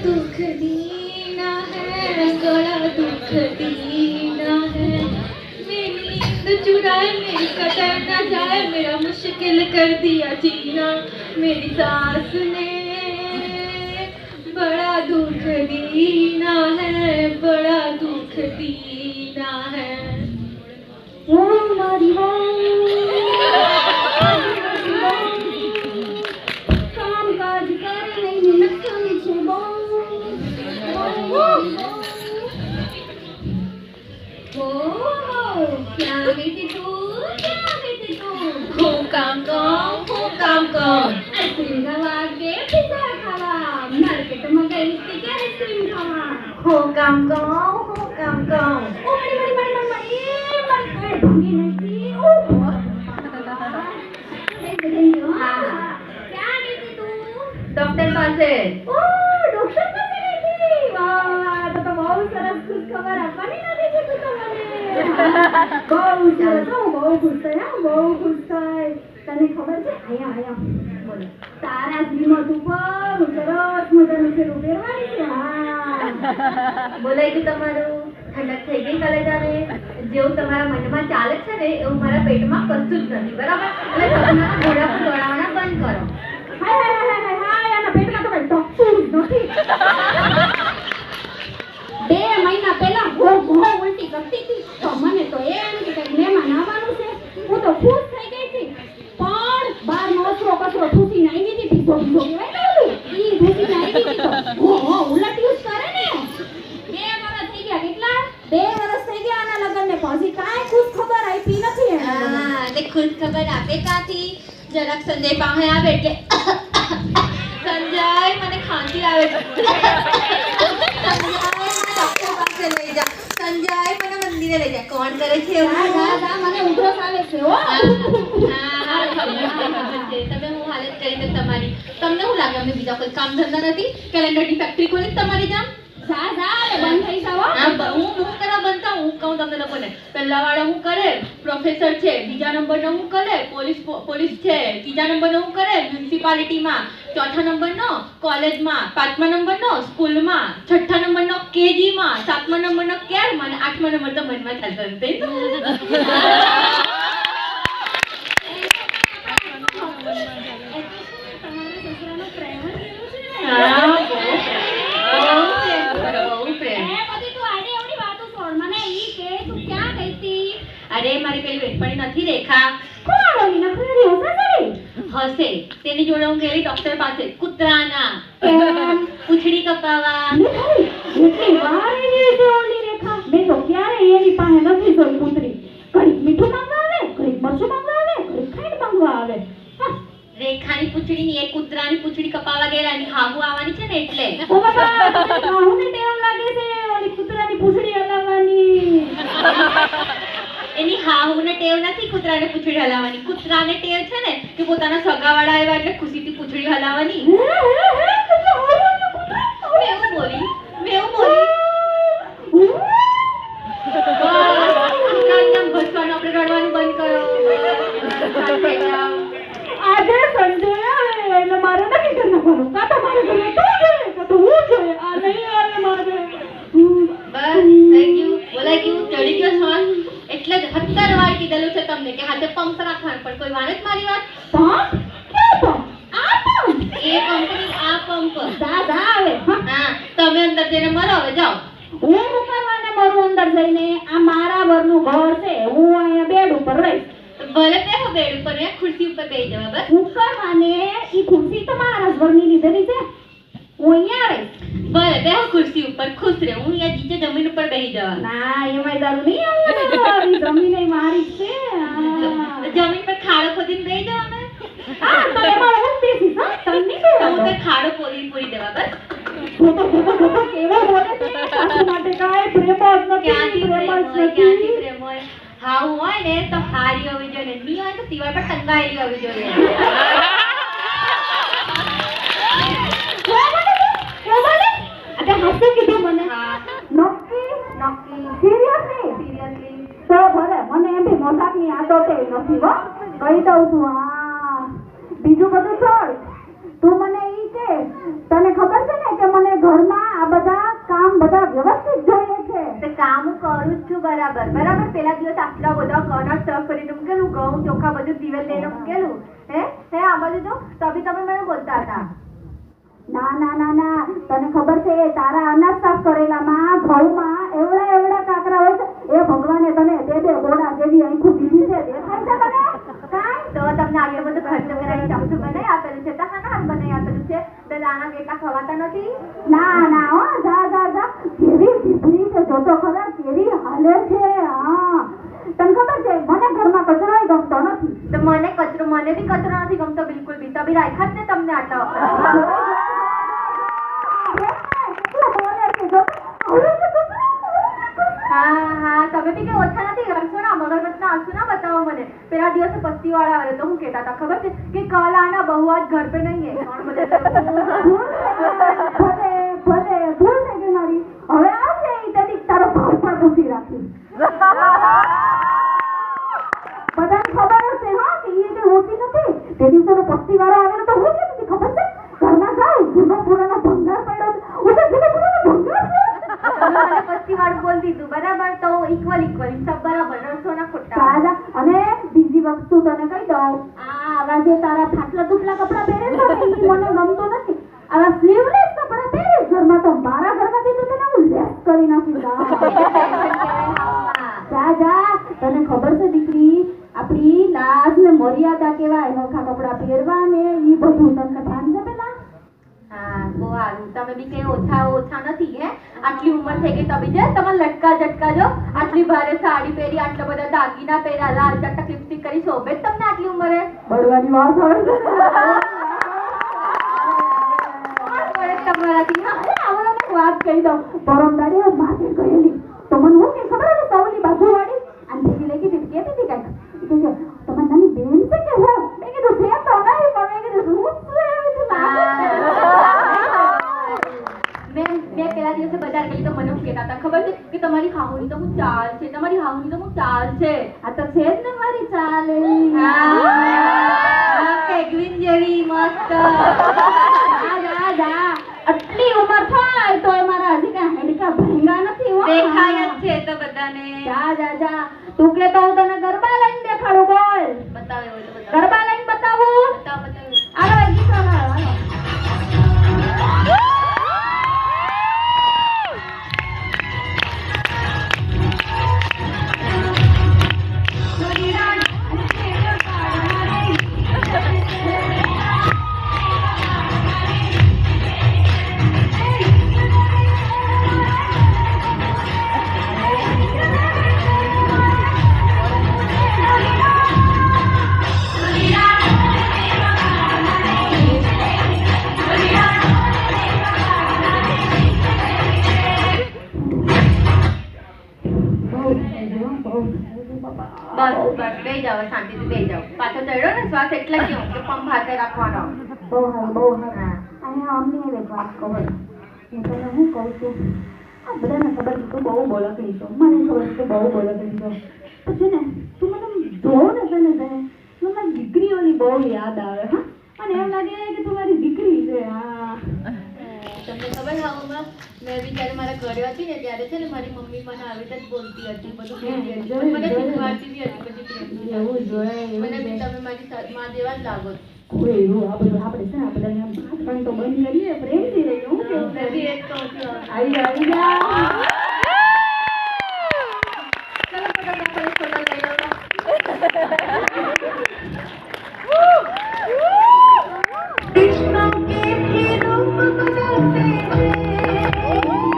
दुख दीना है, बड़ा दुख दीना है। मेरी नींद चुराए, मेरी कदर न जाए, मेरा मुश्किल कर दिया जीना मेरी सास ने। बड़ा दुख दीना है, बड़ा दुख दीना है। ओ मारी काम काज कर नहीं नक्शन छे ओ क्या बेटी तू, क्या बेटी तू? खूब काम कर आइसक्रीम खावा के पिज्जा खावा, मार्केट में गई थी क्या आइसक्रीम खावा। खूब काम कर ओ बड़ी मार्केट ढूंढी नहीं ओ क्या गई थी तू? डॉक्टर પાસે। ओ डॉक्टर પાસે ગઈ थी, वाह तो बहुत सरस खुश खबर આપવાની નથી કે તું તો મને બહુ સરસ બહુ ખુશ થાય તને ખબર છે આયા બોલો તારા શ્રીમત ઉપર સરસ મજાનું છે પહેરવાની છે। હા બોલાઈ ગયું તમારું, ઠંડક થઈ ગઈ કલેજાને। જેવું તમારા મનમાં ચાલે છે ને એવું મારા પેટમાં કશું જ નથી, બરાબર? એટલે તમારા ઘોડા પર દોડાવવાના બંધ કરો। હાય આના પેટમાં તો કઈ ટકતું જ નથી। 2 મહિના પહેલા ઘો ઉલટી કરતી હતી તો મને તો એમ કે કઈ મહેમાન આવવાનું છે, હું તો ખુશ થઈ ગઈ હતી। પણ બાર નો કચરો ઠૂસીને આવી હતી, ભીગો કહેવાય ને ઓલું ઈ ઠૂસીને આવી હતી તો ઘો ઉલટી જ કરે ને। 2 વર્ષ થઈ ગયા, કેટલા 2 વર્ષ થઈ ગયા આના લગનને, પછી કાંઈ ખુશ ખબર આપી નથી એને। હા એટલે ખુશ ખબર આપે કાથી? જરાક સંજય પાસે આવે એટલે સંજય મને ખાંસી આવે છે, ડોક્ટર પાસે લઈ જા, સંજય મને મંદિરે લઈ જા। કોણ કરે છે એવું? મને ઉધરસ આવે છે હો। તમે હું હાલત કરી દે તમારી। તમને શું લાગે અમે બીજા કોઈ કામ ધંધા નથી? કેલેન્ડરની ફેક્ટરી ખોલી તમારી જામ બંધ થઈ જાવ। હું કરવા બનતા હું કહું તમને લોકોને, પહેલા વાળા હું કરે પ્રોફેસર છે, બીજા નંબરનો હું કરે પોલીસ છે, ત્રીજા નંબરનો હું કરે મ્યુનિસિપાલિટીમાં, ચોથા નંબરનો કોલેજમાં, 5મા નંબરનો સ્કૂલમાં, 6ઠ્ઠા નંબરનો કેજીમાં, 7મા નંબરનો કેરમાં અને 8મા નંબર તો મનમાં ચાલતો નથી। અરે મારી પેલી બેનપણી નથી રેખા, કોણ ઓલી નખરી હશે તેની જોડે હું ગયેલી ડોક્ટર પાસે કૂતરાના પૂંછડી કપાવા। એટલી વાર એની છે ઓલી રેખા, મેં તો ક્યારે એની પાસે નથી જોઈ કૂતરી। ઘડીક મીઠું માંગવા આવે, ઘડીક મરચું માંગવા આવે, ઘડીક ખાંડ માંગવા આવે। રેખાની પૂંછડીની એક કૂતરાની પૂંછડી કપાવા ગયેલા, એની હાહુ આવવાની છે ને એટલે। ઓ બાબા હાહુને ટેવ લાગે છે ઓલી કૂતરાની પૂંછડી હલાવવાની। એની હાહુને ટેવ નથી કૂતરાને પૂંછડી હલાવવાની, કૂતરાને ટેવ છે ને કે પોતાના સગાવાળા આવ્યા એટલે ખુશીથી પૂંછડી હલાવવાની। મેં બોલી ભસવાનું આપણે રડવાનું બંધ કરો। આજે સંજય આવે એટલે મારે નથી કરવાનું, કાં તો મારે ઘરે તું જોઈએ કાં તો હું જોઈએ, આ નહીં આવે મારે। બસ થઈ ગયું, બોલાઈ ગયું, ચડી ગયો સવાલ। એટલે 17 વાર કીધેલું છે તમને કે હાથે પંપ રાખવાનું, પણ કોઈ માને જ મારી વાત। પંપ? ક્યાં પંપ? આ પંપ? એ કંપની આ પંપ દાદા આવે। હા તમે અંદર જઈને મરો, હવે જાઓ। હું કરવાને મરું અંદર જઈને? આ મારા ઘરનું ઘર છે, હું અહીંયા બેડ ઉપર રહીશ। ભલે બેહો બેડ ઉપર, મેં ખુરશી ઉપર બેસી જવા। બસ હું કરવાને ઈ ખુરશી તો મારા ઘરની લીધેલી છે, હું અહીંયા રહીશ। ભલે બેહો ખુરશી ઉપર, ખુશ રહે, હું અહીંયા નીચે જમીન ઉપર બેસી જવા। ના એમાંય દારૂ નહીં આવે, જમીન મારી છે। જમીન પર ખાડો ખોદીને બેસી જવા અમે। હા તો એમાં હું બેસીશ, હા તમને કહું હું તો ખાડો ખોદીને પૂરી દેવા। બસ કેવો બોલે છે, સાસુ માટે કાંઈ પ્રેમ જ નથી, ક્યાંથી પ્રેમ હોય? હા હોય ને તો હારી હોવી જોઈએ, નહીં હોય તો દિવાલ પર ટંગાયેલી હોવી જોઈએ। હાથે કીધું મને નક્કી સિરિયસલી તો ભલે મને એમ બી મજાકની આદત નથી હો, કહી દઉં છું। હા બીજું બધું છોડ, તું મને ઈ કે તને ખબર છે ને કે મને ઘરમાં બધા વ્યવસ્થિત જોઈએ છે. તે કામ હું કરું જ છું બરાબર. પેલા દિવસ આટલા બધા કણક સર્વ કરીને મૂકેલું, ઘઉં ચોખા બધું દિવેલ લઈને મૂકેલું. હે આ બધું તો બી તમે મને બોલતા હતા. ના ના ના ના, તને ખબર છે તારા અનાજ સાફ કરેલામાં ઘઉંમાં એવડા કાકરા હોય છે. એ ભગવાને તને બે ઘોડા જેવી આંખો દીધી છે, દેખાય છે તને? કાંઈ તો તમને આટલું બધું ખર્ચ કરાવી ચમચું બનાવી આપેલું છે, તો હાના હાથ બનાવી આપેલું છે, તો દાણા કેટલા ખવાતા નથી? ના ના હો, જા કેવી દીકરી છે, જોતો ખરા કેવી હાલે છે. હા તને ખબર છે મને ઘરમાં કચરો ગમતો નથી. તો મને બી કચરો નથી ગમતો બિલકુલ બી. તો બી રાખ્યા જ ને તમને આટલા વખત. હા તમે બી કઈ ઓછા નથી. રણછોડ ના મગરમચ્છના આંસુ ના બતાવો મને. પેલા દિવસે પસ્તી વાળા આવે તો હું કહેતા હતા ખબર છે કે કલ આના બહુ આજ ઘર पे नहीं है. ભલે ભૂલ થઈ ગઈ મારી. હવે આવશે તેથી તારો ભાવ પણ પૂછી રાખી. બધાને ખબર હશે હા કે એ જે હોતી નથી તે દિવસે પસ્તી વાળો આવેલો તો હું કેતી ખબર છે ઘરમાં જાઉં જૂનો પુરાનો ભંગાર પડ્યો છે. જૂનો પુરાનો ભંગાર છે. મને પસ્તી વાળું બોલ દીધું બરાબર. તો ઇક્વલ સબ બરાબર. રણછોડના ખોટા. રાજા અને બીજી વસ્તુ તને કહી દઉં, આવા જે તારા ફાટલા ટુકલા કપડા પહેરે છે ને એ મને ગમતો નથી. આવા સ્લીવલેસ કપડા પહેરે ઘરમાં તો મારા ઘરમાંથી તો તને હું લેસ કરી નાખી. જા તને ખબર છે દીકરી આપણી લાજ ને મર્યાદા કેવાય, નોખા કપડા પહેરવા ને ઈ બધું તમને ભાન છે પેલા? હા બહુ સારું. તમે બી કઈ ઓછા નથી. હે આટલી ઉંમર થઈ ગઈ તમે જે તમારા લટકા ઝટકા જો આટલી ભારે સાડી પહેરી, આટલા બધા દાગીના પહેર્યા, લાલ ચટક લિપસ્ટિક કરી, શોભે તમને આટલી ઉંમરે? બળવાની વાત આવે તમારાથી. હા વાત કહી દઉં. પરમ દાડી માથે ગયેલી તો મને હું કે ખબર હતી સૌની બાજુવાળી આમ ભેગી લઈ ગઈ કેતી હતી કઈક કે તમારી નાની બેન છે કે હું? મેં કીધું છે તો નહીં પણ મેં કીધું હું મેં પેલા દિવસે બજાર ગઈ તો મને શું કહેતા હતા ખબર છે કે તમારી હાહુની તો હું ચાલ છે, તમારી હાહુની તો હું ચાલ છે. આ તો છે જ ને મારી ચાલ. પેગ્વિન જેવી મસ્ત. આટલી ઉંમર થાય તો મારા હજી કઈ હેડકા ભેંગા નથી. દેખાય જ છે તો બધાને. જા તું કે તો હું તને ગરબા લઈને દેખાડું. બોલ બતાવે હોય તો બતાવ. ગરબા લઈને બતાવું? બતાવ. આલો ગીત હાલો. બસ બે જાવ શાંતિથી બે જાવ. પાછો ચડ્યો ને શ્વાસ એટલે કેવું કે પંપ હાથે રાખવાનો. બહુ હા. અહીંયા અમને એક વાત કહું. હું તને શું કહું છું, આ બધાને ખબર છે તું બહુ બોલકડી છો, મને ખબર છે બહુ બોલકડી છો. તો છે ને તું મને જોઉં ને તને મને મારી દીકરીઓની બહુ યાદ આવે. હા અને એમ લાગે કે તું મારી દીકરી છે. હા તમને ખબર હાઉમાં મેં બી જ્યારે મારા ઘરે હતી ને ત્યારે છે ને મારી મમ્મી મને આવી રીતે જ બોલતી હતી, બધું કહેતી હતી, મને શીખવાડતી બી હતી બધી પ્રેમથી. એવું જોઈએ મને બી તમે મારી માં જેવા જ લાગો છો. કોઈ એવું આ બધું આપણે છે ને આપણે વાત પણ તો બંધ કરીએ, પ્રેમથી રહીએ. હું કેવું મેં બી એક તો આવી જા